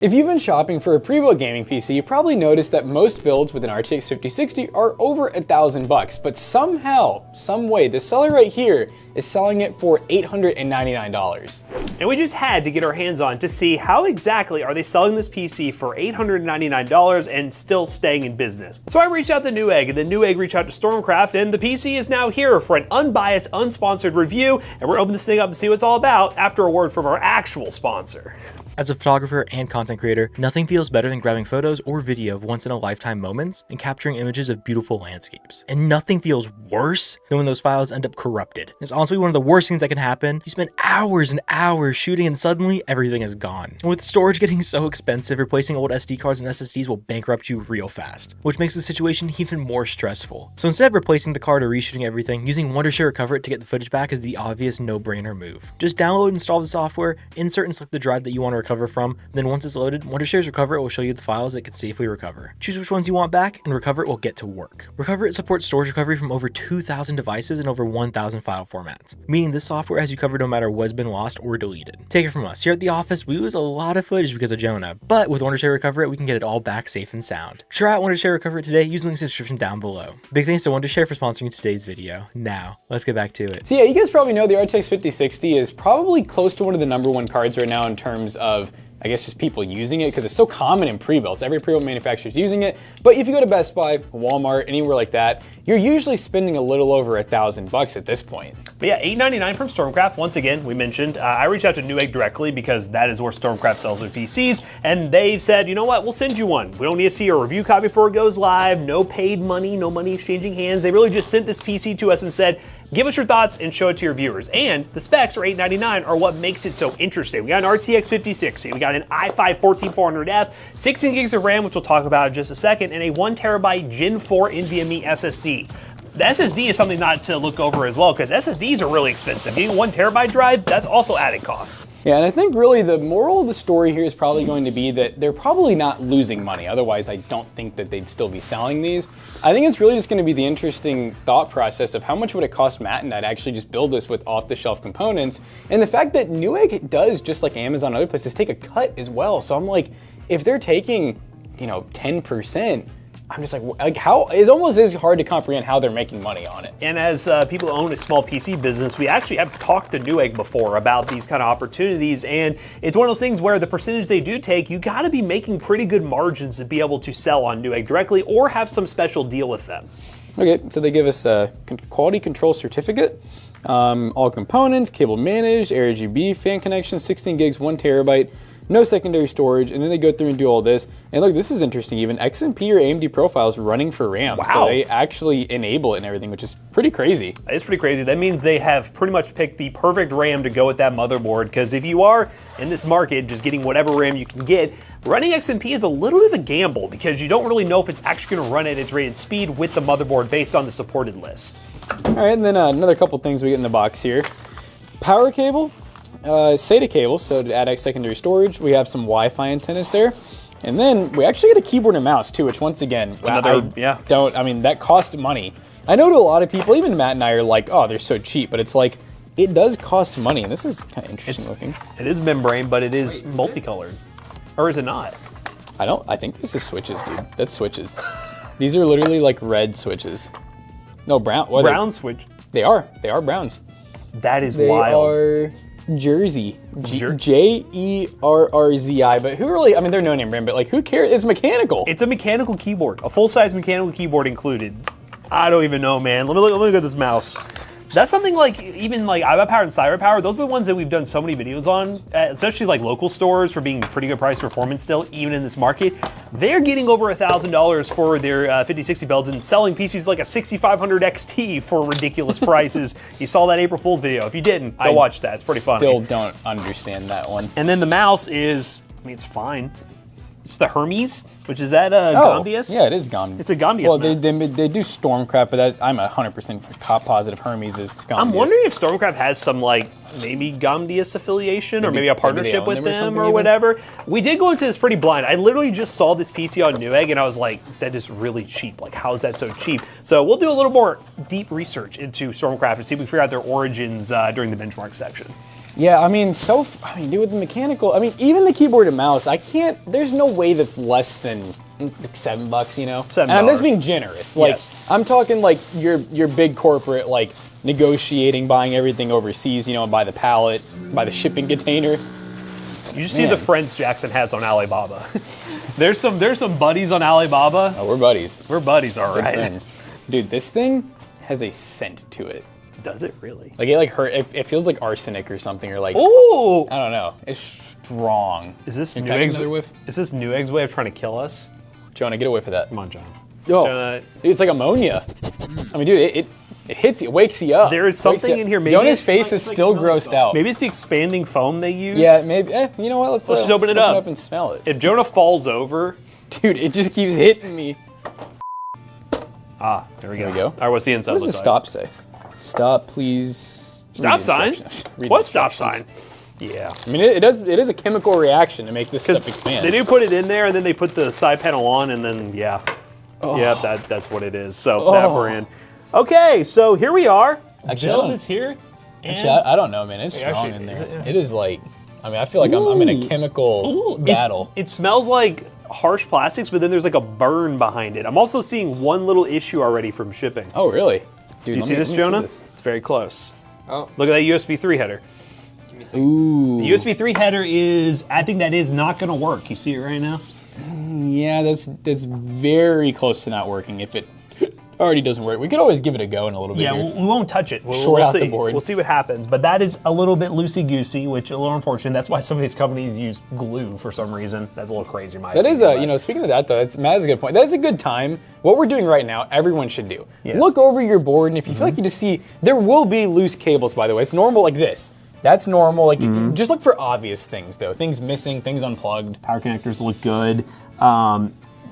If you've been shopping for a pre-built gaming PC, you probably noticed that most builds with an RTX 5060 are over $1,000, but somehow, some way, the seller right here is selling it for $899. And we just had to get our hands on to see how exactly are they selling this PC for $899 and still staying in business. So I reached out to Newegg, and then Newegg reached out to Stormcraft, and the PC is now here for an unbiased, unsponsored review, and we're opening this thing up and see what it's all about after a word from our actual sponsor. As a photographer and content creator, nothing feels better than grabbing photos or video of once-in-a-lifetime moments and capturing images of beautiful landscapes. And nothing feels worse than when those files end up corrupted. It's honestly one of the worst things that can happen. You spend hours and hours shooting and suddenly everything is gone. And with storage getting so expensive, replacing old SD cards and SSDs will bankrupt you real fast, which makes the situation even more stressful. So instead of replacing the card or reshooting everything, using Wondershare Recoverit to get the footage back is the obvious no-brainer move. Just download and install the software, insert and select the drive that you want to recover from, then once it's loaded, Wondershare's Recoverit will show you the files it can safely recover. Choose which ones you want back, and Recoverit will get to work. Recoverit supports storage recovery from over 2,000 devices and over 1,000 file formats, meaning this software has you covered no matter what's been lost or deleted. Take it from us, here at the office, we lose a lot of footage because of Jonah, but with Wondershare Recoverit, we can get it all back safe and sound. Try out Wondershare Recoverit today, use the link in the description down below. Big thanks to Wondershare for sponsoring today's video. Now, let's get back to it. So yeah, you guys probably know the RTX 5060 is probably close to one of the #1 cards right now in terms of, I guess, just people using it, because it's so common in pre-builds. Every pre-built manufacturer is using it. But if you go to Best Buy, Walmart, anywhere like that, you're usually spending a little over $1,000 at this point. But yeah, $899 from Stormcraft. Once again, we mentioned, I reached out to Newegg directly because that is where Stormcraft sells their PCs, and they've said, you know what, we'll send you one. We don't need to see a review copy before it goes live, no paid money, no money exchanging hands. They really just sent this PC to us and said, give us your thoughts and show it to your viewers. And the specs for $899 are what makes it so interesting. We got an RTX 5060, we got an i5 14400F, 16 gigs of RAM, which we'll talk about in just a second, and a 1TB Gen 4 NVMe SSD. The SSD is something not to look over as well, because SSDs are really expensive. Getting a 1TB drive, that's also added cost. Yeah, and I think really the moral of the story here is probably going to be that they're probably not losing money. Otherwise, I don't think that they'd still be selling these. I think it's really just going to be the interesting thought process of how much would it cost Matt and I to actually just build this with off-the-shelf components. And the fact that Newegg does, just like Amazon and other places, take a cut as well. So I'm like, if they're taking, 10%, I'm just like how, it almost is hard to comprehend how they're making money on it. And as people who own a small PC business, we actually have talked to Newegg before about these kind of opportunities, and it's one of those things where the percentage they do take, you gotta be making pretty good margins to be able to sell on Newegg directly or have some special deal with them. Okay, so they give us a quality control certificate, all components, cable managed, RGB, fan connection, 16 gigs, 1TB, no secondary storage, and then they go through and do all this. And look, this is interesting, even XMP or AMD profiles running for RAM. Wow. So they actually enable it and everything, which is pretty crazy. It's pretty crazy. That means they have pretty much picked the perfect RAM to go with that motherboard, because if you are in this market just getting whatever RAM you can get, running XMP is a little bit of a gamble because you don't really know if it's actually going to run at its rated speed with the motherboard based on the supported list. All right, and then another couple things we get in the box here. Power cable. SATA cable, so to add secondary storage. We have some Wi-Fi antennas there. And then we actually get a keyboard and mouse too, which once again, that costs money. I know to a lot of people, even Matt and I are like, oh, they're so cheap, but it's like, it does cost money, and this is kind of interesting looking. It is membrane, but it is multicolored. Or is it not? I think this is switches, dude. That's switches. These are literally like red switches. No, brown. Brown switch. They are browns. That is wild. They are Jersey, Jerrzi, but who really, they're no name brand, but like who cares? It's mechanical. It's a mechanical keyboard, a full-size mechanical keyboard included. I don't even know, man. Let me look at this mouse. That's something like, even like iPad Power and Cyber Power, those are the ones that we've done so many videos on, especially like local stores for being pretty good price performance still, even in this market. They're getting over $1,000 for their 5060 builds and selling PCs like a 6500 XT for ridiculous prices. You saw that April Fool's video. If you didn't, go watch that. It's pretty funny. Still don't understand that one. And then the mouse is, it's fine. It's the Hermes, which is that Gambius? Yeah, it is Gambius. It's a Gambius. Well, they do Stormcraft, but I'm 100% positive Hermes is Gambius. I'm wondering if Stormcraft has some maybe Gambius affiliation or maybe a partnership with them or whatever. We did go into this pretty blind. I literally just saw this PC on Newegg and I was like, that is really cheap. Like, how is that so cheap? So we'll do a little more deep research into Stormcraft and see if we figure out their origins during the benchmark section. Yeah, I mean, dude, with the mechanical, I mean, even the keyboard and mouse, there's no way that's less than like $7, you know? $7. And I'm just being generous. Like, Yes. I'm talking like your big corporate, like, negotiating, buying everything overseas, you know, and buy the pallet, buy the shipping container. You see the friends Jackson has on Alibaba. there's some buddies on Alibaba. Oh, we're buddies. We're buddies, all Good right. friends. Dude, this thing has a scent to it. Does it really? Like, it feels like arsenic or something, or like, Ooh! I don't know. It's strong. Is this Can I take Newegg's? another whiff? Is this Newegg's way of trying to kill us? Jonah, get a whiff of that. Come on, John. Oh, Jonah. dude, it's like ammonia. I mean, dude, it hits you, it wakes you up. There is something in here. Maybe Jonah's face is still grossed out. Maybe it's the expanding foam they use. Yeah, maybe. You know what? Let's just open it up. and smell it. If Jonah falls over, Dude, it just keeps hitting me. there we go. There we go. All right, what's the inside What does look the like? stop say? Stop, please. Stop Read sign? instructions. Read What stop sign? instructions. Yeah. I mean, it is a chemical reaction to make this stuff expand. They do put it in there, and then they put the side panel on, and then yeah, Oh. yeah, that's what it is. So that brand. Okay, so here we are. Actually, Build is here. And Actually, I don't know, man. It's strong actually, in there. is it? Yeah. It is like, I mean, I feel like I'm in a chemical battle. It smells like harsh plastics, but then there's like a burn behind it. I'm also seeing one little issue already from shipping. Oh, really? Dude, You see this, Jonah? It's very close. Oh. Look at that USB 3 header. Ooh. The USB 3 header is, I think that is not going to work. You see it right now? Yeah, that's very close to not working if it already doesn't work. We could always give it a go in a little bit Yeah, here. we won't touch it. We'll Short out see. the board. We'll see what happens. But that is a little bit loosey-goosey, which is a little unfortunate. That's why some of these companies use glue for some reason. That's a little crazy, in my That is opinion, you know, speaking of that though, Matt has a good point. That's a good time. What we're doing right now, everyone should do. Yes. Look over your board, and if you feel like you just see, there will be loose cables, by the way. It's normal like this. That's normal. Like, just look for obvious things though. Things missing, things unplugged. Power connectors look good.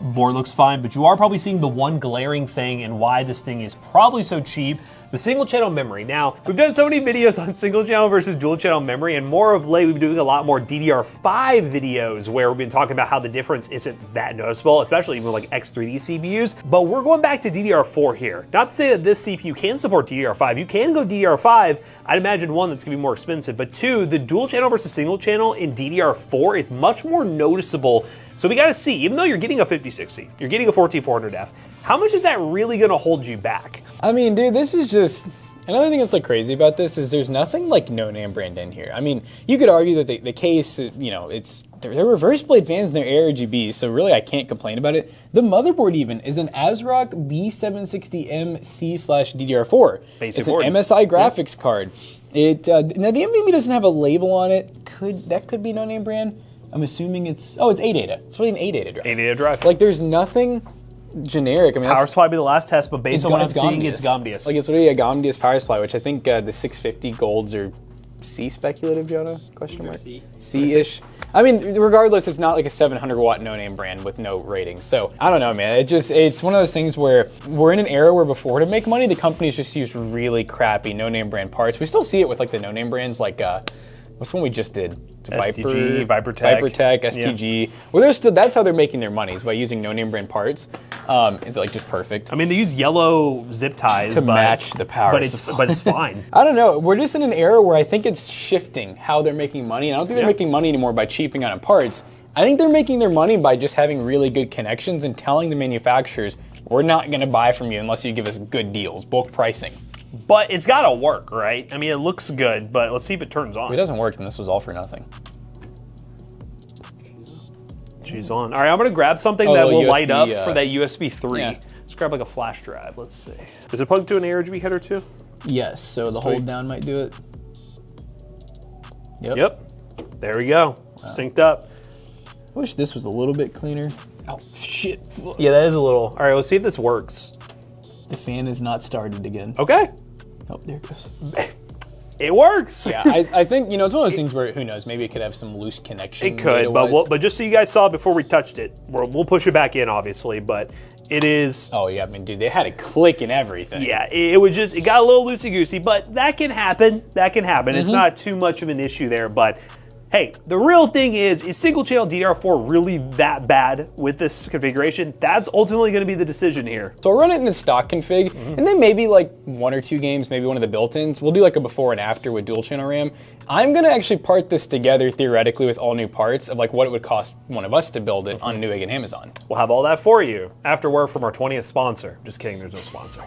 Board looks fine, but you are probably seeing the one glaring thing and why this thing is probably so cheap. The single channel memory. Now, we've done so many videos on single channel versus dual channel memory, and more of late, we've been doing a lot more DDR5 videos where we've been talking about how the difference isn't that noticeable, especially even like X3D CPUs. But we're going back to DDR4 here. Not to say that this CPU can support DDR5. You can go DDR5. I'd imagine one, that's gonna be more expensive, but two, the dual channel versus single channel in DDR4 is much more noticeable. So we gotta see, even though you're getting a 5060, you're getting a 14400F, how much is that really gonna hold you back? I mean, dude, this is just another thing that's like crazy about this is there's nothing like no-name brand in here. I mean, you could argue that the case, you know, they're reverse blade fans and they're ARGBs, so really I can't complain about it. The motherboard even is an ASRock B760MC/DDR4. Basic It's an board. MSI graphics card. Now the NVMe doesn't have a label on it. That could be no-name brand. I'm assuming it's ADATA. It's really an ADATA drive. ADATA drive. Like there's nothing generic. I mean, Power supply would be the last test, but based on what I'm seeing, it's Gomdius. Like it's really a Gomdius power supply, which I think the 650 golds are C speculative, Jonah? Question mark. C-ish. I mean, regardless, it's not like a 700 watt no-name brand with no rating. So I don't know, man. It's one of those things where we're in an era where before to make money, the companies just used really crappy no-name brand parts. We still see it with like the no-name brands like what's the one we just did? STG, Vipertech. STG. Well, that's how they're making their money, is by using no-name brand parts. Is like just perfect. I mean, they use yellow zip ties To match the power but supply. it's fine. I don't know. We're just in an era where I think it's shifting how they're making money. And I don't think they're Yeah. making money anymore by cheaping on parts. I think they're making their money by just having really good connections and telling the manufacturers, we're not going to buy from you unless you give us good deals, bulk pricing. But it's gotta work, right? I mean, it looks good, but let's see if it turns on. If it doesn't work, then this was all for nothing. She's on. All right, I'm gonna grab something Oh, that the will light up USB, for that USB 3. yeah. Let's grab like a flash drive. Let's see. Is it plugged to an ARGB header too? Yes, so the Sweet. hold down might do it. Yep. There we go. Synced up. I wish this was a little bit cleaner. Oh, shit. Yeah, that is a little. All right, let's see if this works. The fan is not started again. Okay. Oh, there it goes. It works. Yeah, I think, it's one of those things where, who knows, maybe it could have some loose connection. It could, but just so you guys saw before we touched it, we'll push it back in, obviously, but it is. Oh, yeah, I mean, dude, they had a click and everything. Yeah, it got a little loosey-goosey, but that can happen. That can happen. It's not too much of an issue there, but hey, the real thing is single channel DDR4 really that bad with this configuration? That's ultimately going to be the decision here. So I'll run it in the stock config, and then maybe like one or two games, maybe one of the built-ins. We'll do like a before and after with dual channel RAM. I'm gonna actually part this together theoretically with all new parts of like what it would cost one of us to build it on Newegg and Amazon. We'll have all that for you after word from our 20th sponsor. Just kidding, there's no sponsor.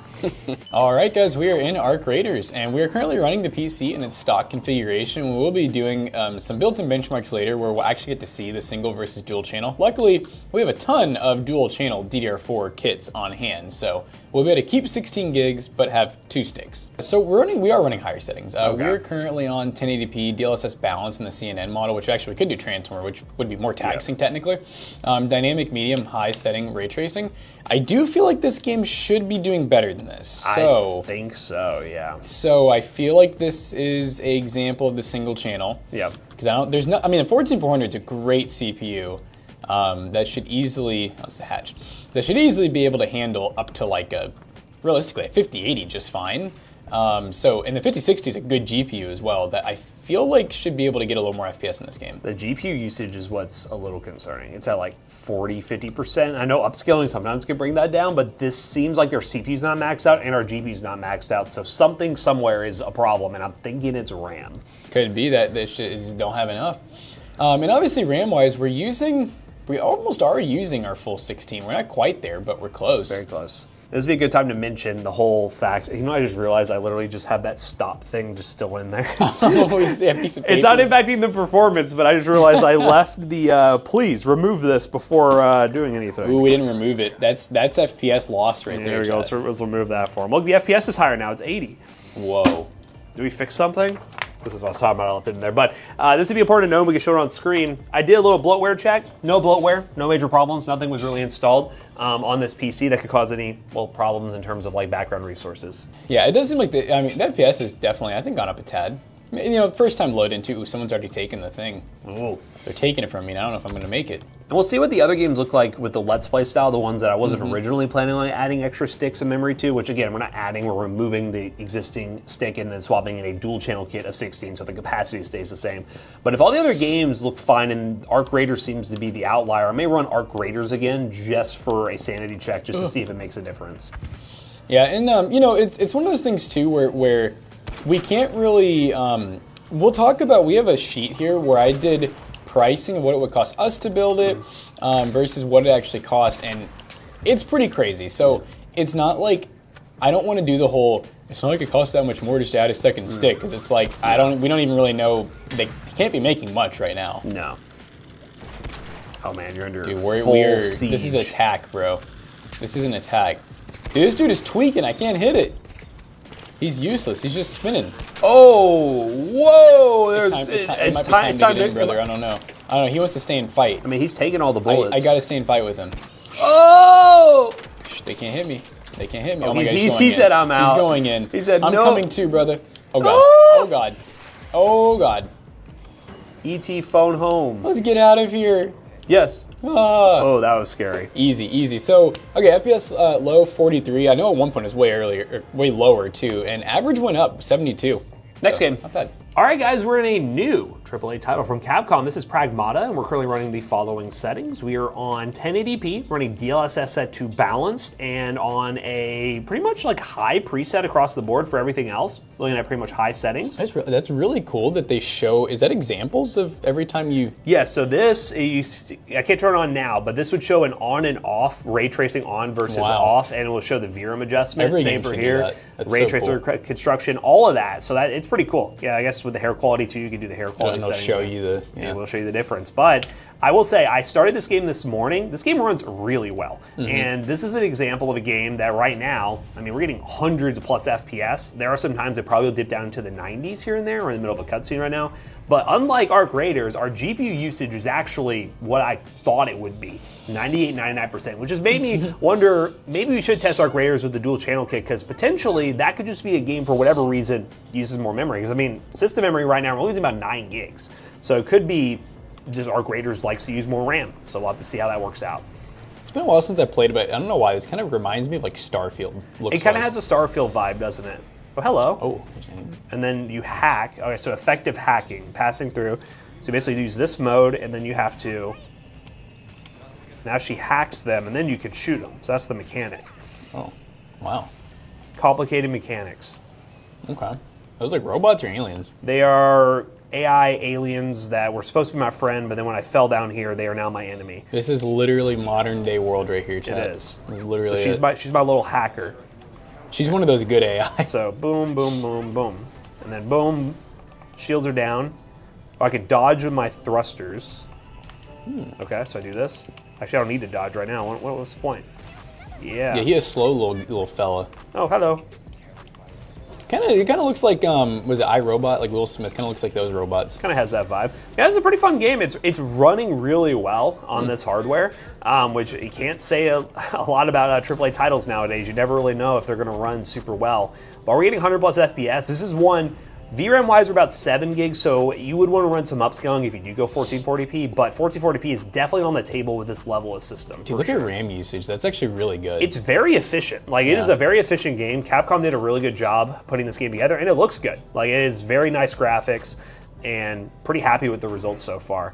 All right, guys, we are in Arc Raiders, and we are currently running the PC in its stock configuration. We will be doing some builds and benchmarks later where we'll actually get to see the single versus dual channel. Luckily, we have a ton of dual channel DDR4 kits on hand, so we'll be able to keep 16 gigs but have 2 sticks. So we are running higher settings. We are currently on 1080p DLSS balance in the CNN model, which actually we could do transformer, which would be more taxing technically. Dynamic medium high setting ray tracing. I do feel like this game should be doing better than this. So I think so, yeah. So I feel like this is an example of the single channel. Yeah. Because I mean, the 14400 is a great CPU. That should easily, that's the hatch. That should easily be able to handle up to like realistically a 5080 just fine. And the 5060 is a good GPU as well that I feel like should be able to get a little more FPS in this game. The GPU usage is what's a little concerning. It's at like 40, 50%. I know upscaling sometimes can bring that down, but this seems like their CPU's not maxed out and our GPU's not maxed out. So something somewhere is a problem, and I'm thinking it's RAM. Could be that they just don't have enough. And obviously RAM-wise, we almost are using our full 16. We're not quite there, but we're close. Very close. This would be a good time to mention the whole fact. You know, I just realized I literally just have that stop thing just still in there. It's not impacting the performance, but I just realized I left the please remove this before doing anything. Ooh, we didn't remove it. That's FPS loss right there. There we go. Let's remove that for him. Look, the FPS is higher now. It's 80. Whoa. Did we fix something? This is what I was talking about. I left it in there. But this would be important to know. We can show it on screen. I did a little bloatware check. No bloatware. No major problems. Nothing was really installed on this PC that could cause any problems in terms of like background resources. Yeah, it does seem like the FPS has definitely, I think, gone up a tad. You know, first time load into, ooh, someone's already taken the thing. Ooh. They're taking it from me, and I don't know if I'm going to make it. And we'll see what the other games look like with the Let's Play style, the ones that I wasn't originally planning on adding extra sticks of memory to, which again, we're not adding, we're removing the existing stick and then swapping in a dual channel kit of 16 so the capacity stays the same. But if all the other games look fine and Arc Raiders seems to be the outlier, I may run Arc Raiders again just for a sanity check, just to see if it makes a difference. Yeah, and you know, it's one of those things too where we can't really, we'll talk about, we have a sheet here where I did pricing of what it would cost us to build it versus what it actually costs, and it's pretty crazy. So it's not like, I don't want to do the whole, it's not like it costs that much more just to add a second stick, because it's like, we don't even really know, they can't be making much right now. No. Oh man, you're under full siege. This is attack, bro. This is an attack. Dude, this dude is tweaking, I can't hit it. He's useless. He's just spinning. Oh, whoa! It's time to get in, brother. I don't know. He wants to stay and fight. I mean, he's taking all the bullets. I gotta stay and fight with him. Oh! Shh, they can't hit me. They can't hit me. Oh my God, he said I'm out. He's going in. He said I'm no. coming too, brother. Oh God. Oh! Oh God. Oh God. ET phone home. Let's get out of here. Yes. Oh, that was scary. Easy, easy. So, okay, FPS low 43. I know at one point it was way lower too, and average went up 72. Next game. Not bad. All right, guys, we're in a new AAA title from Capcom. This is PRAGMATA, and we're currently running the following settings. We are on 1080p, running DLSS set to balanced, and on a pretty much like high preset across the board for everything else. Looking at pretty much high settings. That's really cool that they show, is that examples of every time you... Yeah, so this, I can't turn it on now, but this would show an on and off, ray tracing on versus off, and it will show the VRAM adjustment. Same for here. Ray tracer construction, all of that. So it's pretty cool. Yeah, I guess with the hair quality too, you can do the hair quality settings. It'll show you the... Yeah, we'll show you the difference. But I will say, I started this game this morning. This game runs really well. And this is an example of a game that right now, I mean, we're getting hundreds of plus FPS. There are some times it probably will dip down into the 90s here and there. We're in the middle of a cutscene right now. But unlike Arc Raiders, our GPU usage is actually what I thought it would be. 98, 99%, which has made me wonder, maybe we should test Arc Raiders with the dual channel kit, because potentially that could just be a game for whatever reason uses more memory. Because I mean, system memory right now, we're using about 9 gigs. So it could be just Arc Raiders likes to use more RAM. So we'll have to see how that works out. It's been a while since I played it, but I don't know why. This kind of reminds me of like Starfield. It kind of has a Starfield vibe, doesn't it? Oh, hello. Oh, there's an... And then you hack. Okay, so effective hacking, passing through. So you basically use this mode, and then you have to... Now she hacks them, and then you can shoot them. So that's the mechanic. Oh, wow. Complicated mechanics. Okay. Those like robots or aliens? They are AI aliens that were supposed to be my friend, but then when I fell down here, they are now my enemy. This is literally modern day world right here, chat. It is. This is literally So she's my little hacker. She's one of those good AI. So boom, boom, boom, boom. And then boom, shields are down. I could dodge with my thrusters. Okay, so I do this. Actually, I don't need to dodge right now. What was the point? Yeah. Yeah, he is slow little fella. Oh, hello. It kind of looks like was it iRobot? Like Will Smith kind of looks like those robots. Kind of has that vibe. Yeah, it's a pretty fun game. It's running really well on this hardware, which you can't say a lot about AAA titles nowadays. You never really know if they're going to run super well. But we're getting 100 plus FPS. This is one. VRAM wise, we're about 7 gigs, so you would want to run some upscaling if you do go 1440p, but 1440p is definitely on the table with this level of system. Dude, look at RAM usage. That's actually really good. It's very efficient. Like, it is a very efficient game. Capcom did a really good job putting this game together, and it looks good. Like, it is very nice graphics, and pretty happy with the results so far.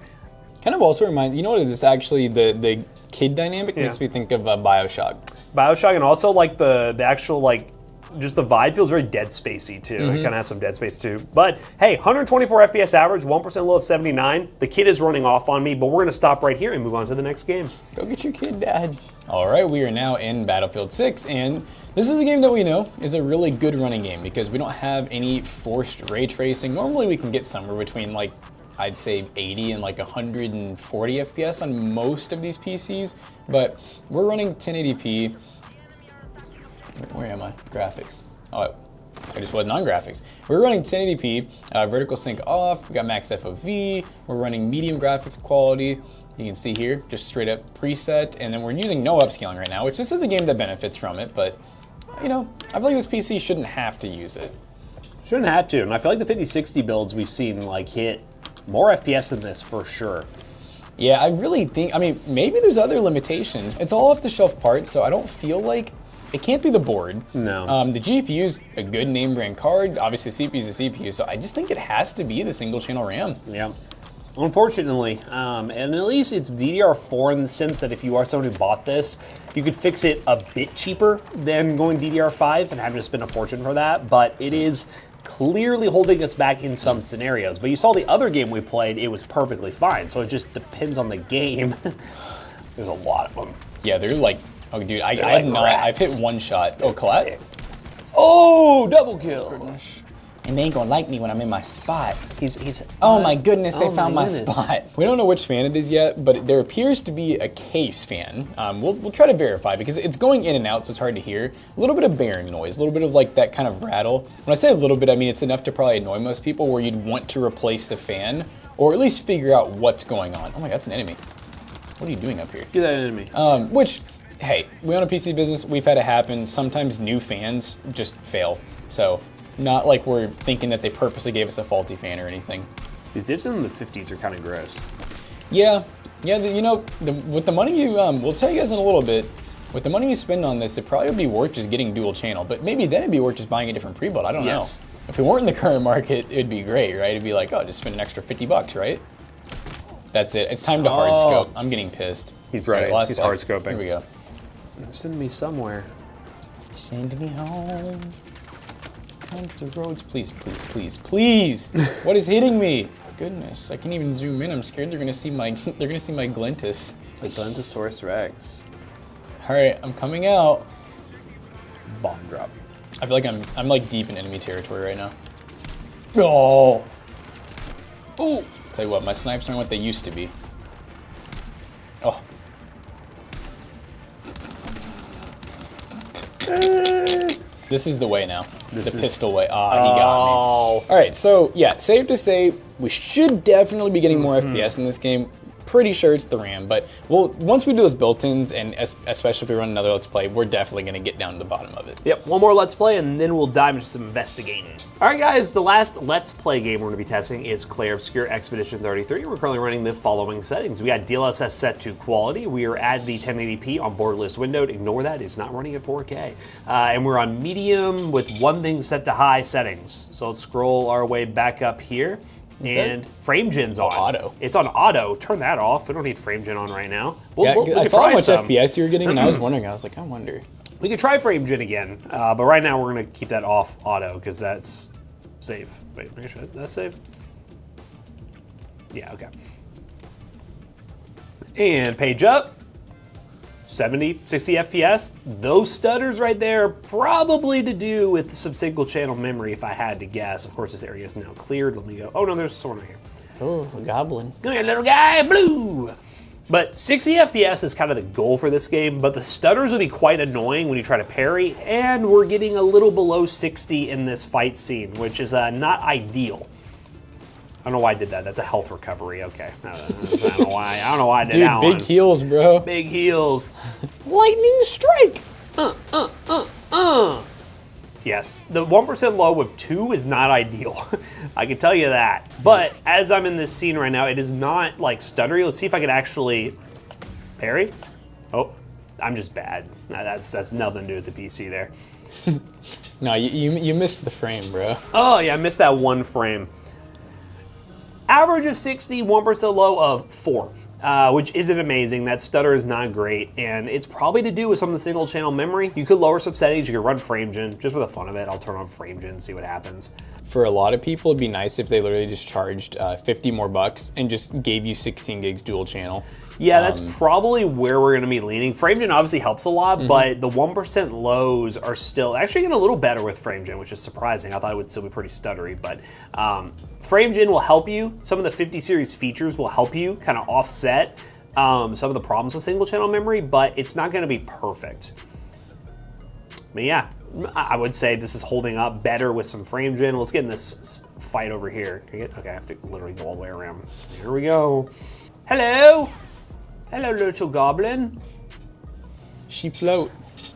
Kind of also reminds, you know what, this actually, the kid dynamic makes me think of Bioshock. Bioshock, and also, like, the actual, like, just the vibe feels very Dead Spacey too. It kind of has some Dead Space too. But hey, 124 FPS average, 1% low of 79. The kid is running off on me, but we're gonna stop right here and move on to the next game. Go get your kid, Dad. All right, we are now in Battlefield 6, and this is a game that we know is a really good running game because we don't have any forced ray tracing. Normally we can get somewhere between like, I'd say 80 and like 140 FPS on most of these PCs, but we're running 1080p. Where am I? Graphics. Oh, I just wasn't on graphics. We're running 1080p, vertical sync off, we got max FOV, we're running medium graphics quality. You can see here, just straight up preset, and then we're using no upscaling right now, which this is a game that benefits from it, but you know, I feel like this PC shouldn't have to use it. Shouldn't have to, and I feel like the 5060 builds we've seen like hit more FPS than this for sure. Yeah, I really think, I mean, maybe there's other limitations. It's all off-the-shelf parts, so I don't feel like it can't be the board. No. The GPU's a good name brand card. Obviously, CPU's a CPU, so I just think it has to be the single channel RAM. Yeah. Unfortunately, and at least it's DDR4 in the sense that if you are someone who bought this, you could fix it a bit cheaper than going DDR5 and having to spend a fortune for that, but it is clearly holding us back in some scenarios. But you saw the other game we played, it was perfectly fine, so it just depends on the game. There's a lot of them. Yeah, they're like, oh dude, I've hit one shot. Oh, collat? Oh, double kill. And they ain't gonna like me when I'm in my spot. Oh my goodness, they found my spot. We don't know which fan it is yet, but there appears to be a case fan. We'll try to verify because it's going in and out, so it's hard to hear. A little bit of bearing noise, a little bit of like that kind of rattle. When I say a little bit, I mean it's enough to probably annoy most people where you'd want to replace the fan or at least figure out what's going on. Oh my God, that's an enemy. What are you doing up here? Get that enemy. Which, hey, we own a PC business, we've had it happen. Sometimes new fans just fail. So, not like we're thinking that they purposely gave us a faulty fan or anything. These divs in the 50s are kind of gross. Yeah, you know, with the money you, we'll tell you guys in a little bit, with the money you spend on this, it probably would be worth just getting dual channel, but maybe then it'd be worth just buying a different pre-built, I don't know. If we weren't in the current market, it'd be great, right? It'd be like, oh, just spend an extra 50 bucks, right? That's it, it's time to hard scope. I'm getting pissed. He's right, Right, he's hard scoping. Here we go. Send me somewhere. Send me home. Country roads, please, please, please, please. What is hitting me? Goodness, I can't even zoom in. I'm scared they're gonna see my Glintus. Like Glentosaurus Rex. All right, I'm coming out. Bomb drop. I feel like I'm like deep in enemy territory right now. Oh. Ooh. Tell you what, my snipes aren't what they used to be. Oh. This is the way now. The pistol way. Ah, he got me. All right, so yeah, safe to say we should definitely be getting more FPS in this game. Pretty sure it's the RAM, but once we do those built-ins, and especially if we run another Let's Play, we're definitely going to get down to the bottom of it. Yep, one more Let's Play, and then we'll dive into some investigating. All right, guys, the last Let's Play game we're going to be testing is Clair Obscur Expedition 33. We're currently running the following settings. We got DLSS set to quality. We are at the 1080p on borderless windowed. Ignore that, it's not running at 4K. And we're on medium with one thing set to high settings. So let's scroll our way back up here. And frame gen's on. Auto. It's on auto. Turn that off. We don't need frame gen on right now. I saw how much FPS you were getting, and I was wondering. I was like, I wonder. We could try frame gen again, but right now we're going to keep that off auto because that's safe. Wait, make sure that's safe. Yeah, okay. And page up. 70, 60 FPS. Those stutters right there probably to do with some single channel memory if I had to guess. Of course, this area is now cleared. Let me go. Oh no, there's someone right here. Oh, a goblin. Come here, little guy, blue. But 60 FPS is kind of the goal for this game, but the stutters will be quite annoying when you try to parry, and we're getting a little below 60 in this fight scene, which is not ideal. I don't know why I did that. That's a health recovery. Okay. I don't know why. I don't know why I did that Dude, one. big heals, bro. Big heals. Lightning strike. Yes, the 1% low with 2 is not ideal. I can tell you that. But as I'm in this scene right now, it is not like stuttery. Let's see if I can actually parry. Oh, I'm just bad. That's nothing to do with the PC there. No, you missed the frame, bro. Oh yeah, I missed that one frame. Average of 60, 1% low of 4, which isn't amazing. That stutter is not great, and it's probably to do with some of the single channel memory. You could lower some settings, you could run FrameGen, just for the fun of it. I'll turn on FrameGen and see what happens. For a lot of people, it'd be nice if they literally just charged 50 more bucks and just gave you 16 gigs dual channel. Yeah, that's probably where we're gonna be leaning. FrameGen obviously helps a lot, but the 1% lows are still actually getting a little better with FrameGen, which is surprising. I thought it would still be pretty stuttery, but FrameGen will help you. Some of the 50 series features will help you kind of offset some of the problems with single channel memory, but it's not gonna be perfect. But yeah, I would say this is holding up better with some FrameGen. Let's get in this fight over here. Okay, I have to literally go all the way around. Here we go. Hello. Hello, little goblin. She float.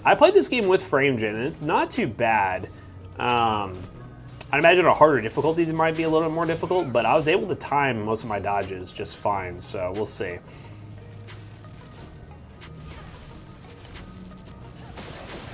I played this game with FrameGen, and it's not too bad. I'd imagine on harder difficulties it might be a little bit more difficult, but I was able to time most of my dodges just fine, so we'll see.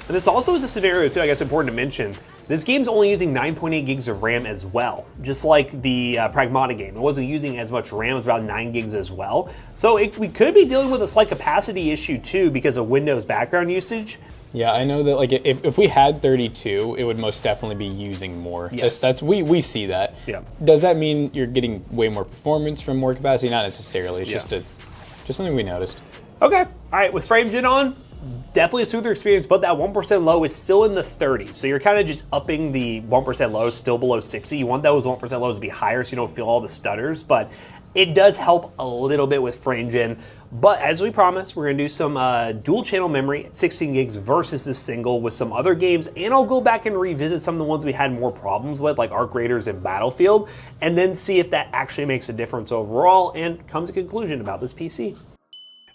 And this also is a scenario, too, I guess important to mention. This game's only using 9.8 gigs of RAM as well, just like the Pragmata game. It wasn't using as much RAM, it was about 9 gigs as well. So we could be dealing with a slight capacity issue too because of Windows background usage. Yeah, I know that like if we had 32, it would most definitely be using more. Yes. That's we see that. Yeah. Does that mean you're getting way more performance from more capacity? Not necessarily. It's just something we noticed. Okay, all right, with FrameGen on, definitely a smoother experience, but that 1% low is still in the 30s. So you're kind of just upping the 1% lows still below 60. You want those 1% lows to be higher so you don't feel all the stutters, but it does help a little bit with FrameGen. But as we promised, we're gonna do some dual channel memory at 16 gigs versus this single with some other games, and I'll go back and revisit some of the ones we had more problems with, like Arc Raiders and Battlefield, and then see if that actually makes a difference overall and comes to a conclusion about this PC.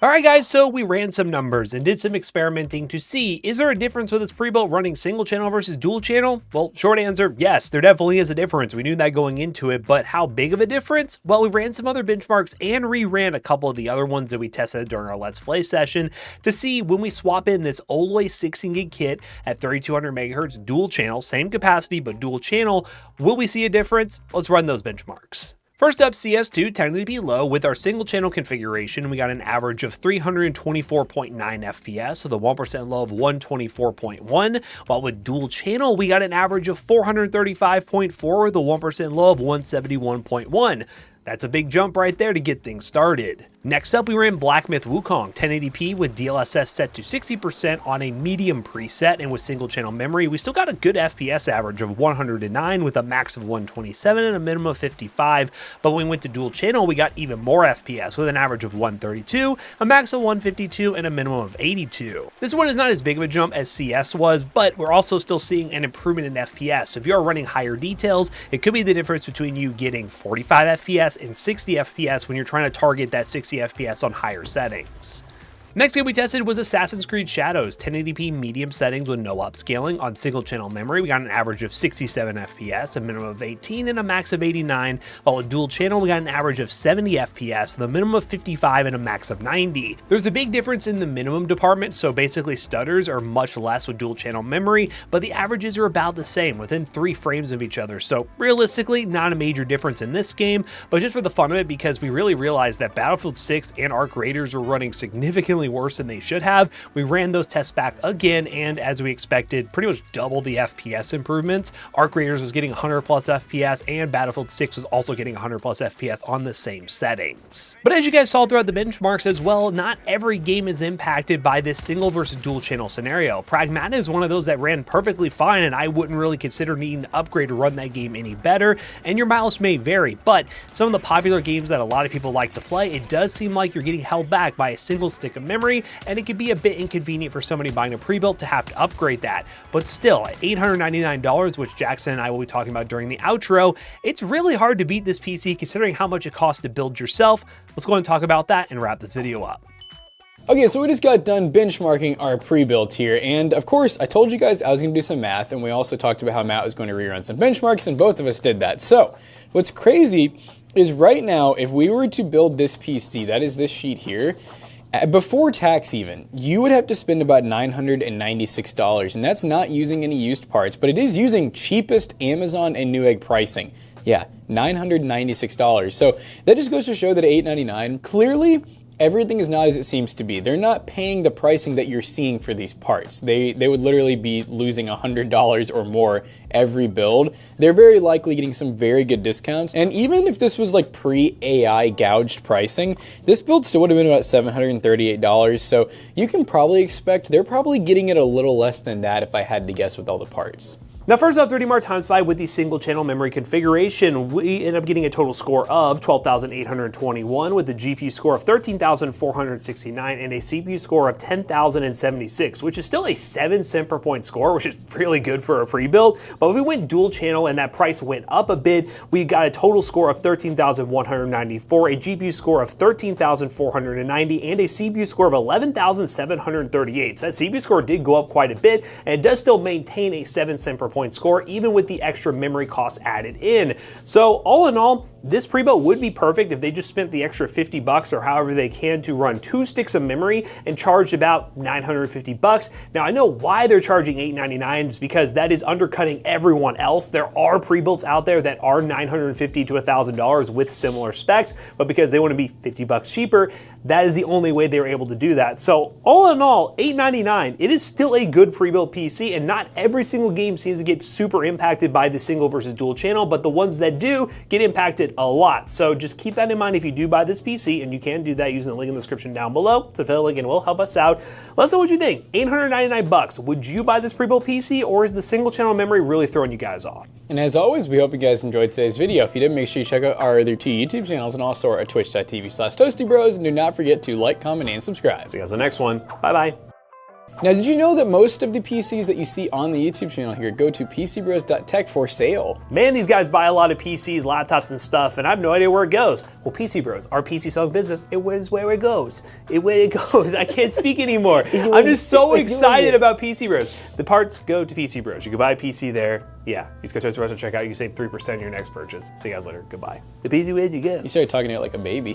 All right, guys, so we ran some numbers and did some experimenting to see, is there a difference with this pre-built running single channel versus dual channel? Well, short answer, yes, there definitely is a difference. We knew that going into it, but how big of a difference? Well, we ran some other benchmarks and re-ran a couple of the other ones that we tested during our Let's Play session to see when we swap in this Oloi 16 gig kit at 3200 megahertz dual channel, same capacity, but dual channel, will we see a difference? Let's run those benchmarks. First up, CS2 1080p low with our single channel configuration. We got an average of 324.9 FPS with a 1% low of 124.1, while with dual channel, we got an average of 435.4 with a 1% low of 171.1. That's a big jump right there to get things started. Next up, we ran Black Myth Wukong 1080p with DLSS set to 60% on a medium preset, and with single channel memory, we still got a good FPS average of 109 with a max of 127 and a minimum of 55. But when we went to dual channel, we got even more FPS with an average of 132, a max of 152, and a minimum of 82. This one is not as big of a jump as CS was, but we're also still seeing an improvement in FPS. So if you are running higher details, it could be the difference between you getting 45 FPS and 60 FPS when you're trying to target that 60 FPS on higher settings. Next game we tested was Assassin's Creed Shadows, 1080p medium settings with no upscaling. On single channel memory, we got an average of 67 FPS, a minimum of 18, and a max of 89, while with dual channel, we got an average of 70 FPS, with a minimum of 55 and a max of 90. There's a big difference in the minimum department, so basically stutters are much less with dual channel memory, but the averages are about the same, within 3 frames of each other, so realistically, not a major difference in this game, but just for the fun of it, because we really realized that Battlefield 6 and Arc Raiders are running significantly significantly worse than they should have. We ran those tests back again, and as we expected, pretty much double the FPS improvements. Arc Raiders was getting 100 plus FPS, and Battlefield 6 was also getting 100 plus FPS on the same settings. But as you guys saw throughout the benchmarks as well, not every game is impacted by this single versus dual channel scenario. PRAGMATA is one of those that ran perfectly fine, and I wouldn't really consider needing to upgrade to run that game any better, and your mileage may vary, but some of the popular games that a lot of people like to play, it does seem like you're getting held back by a single stick of memory, and it can be a bit inconvenient for somebody buying a pre-built to have to upgrade that. But still, at $899, which Jackson and I will be talking about during the outro, it's really hard to beat this PC considering how much it costs to build yourself. Let's go and talk about that and wrap this video up. Okay, so we just got done benchmarking our pre-built here, and of course, I told you guys I was going to do some math, and we also talked about how Matt was going to rerun some benchmarks, and both of us did that. So, what's crazy is right now, if we were to build this PC, that is this sheet here, before tax even, you would have to spend about $996, and that's not using any used parts, but it is using cheapest Amazon and Newegg pricing. Yeah, $996. So that just goes to show that at $899, clearly, everything is not as it seems to be. They're not paying the pricing that you're seeing for these parts. They would literally be losing $100 or more every build. They're very likely getting some very good discounts. And even if this was like pre-AI gouged pricing, this build still would have been about $738. So you can probably expect they're probably getting it a little less than that if I had to guess with all the parts. Now first off, 30 Mart times 5 with the single channel memory configuration, we end up getting a total score of 12,821 with a GPU score of 13,469 and a CPU score of 10,076, which is still a 7 cent per point score, which is really good for a pre-build. But if we went dual channel and that price went up a bit, we got a total score of 13,194, a GPU score of 13,490, and a CPU score of 11,738. So that CPU score did go up quite a bit, and it does still maintain a 7 cent per point score, even with the extra memory costs added in. So all in all, this pre-built would be perfect if they just spent the extra $50 or however they can to run 2 sticks of memory and charged about $950. Now I know why they're charging $899 is because that is undercutting everyone else. There are pre-builts out there that are $950 to $1,000 with similar specs, but because they want to be $50 cheaper, that is the only way they were able to do that. So all in all, $899, it is still a good pre-built PC, and not every single game seems to get super impacted by the single versus dual channel, but the ones that do get impacted a lot. So just keep that in mind if you do buy this PC, and you can do that using the link in the description down below. It's a affiliate link and will help us out. Let us know what you think. $899, would you buy this pre-built PC, or is the single channel memory really throwing you guys off? And as always, we hope you guys enjoyed today's video. If you did, make sure you check out our other 2 YouTube channels and also our twitch.tv/ToastyBros, and do not forget to like, comment, and subscribe. See you guys in the next one. Bye-bye. Now, did you know that most of the PCs that you see on the YouTube channel here go to PCBros.tech for sale? Man, these guys buy a lot of PCs, laptops, and stuff, and I have no idea where it goes. Well, PC Bros, our PC selling business, it is where it goes. Where it goes. I can't speak anymore. I'm just so excited about PC Bros. The parts go to PC Bros. You can buy a PC there. Yeah, use code Toasty Bros and check out. You can save 3% on your next purchase. See you guys later. Goodbye. The PC way to go. You started talking to it like a baby.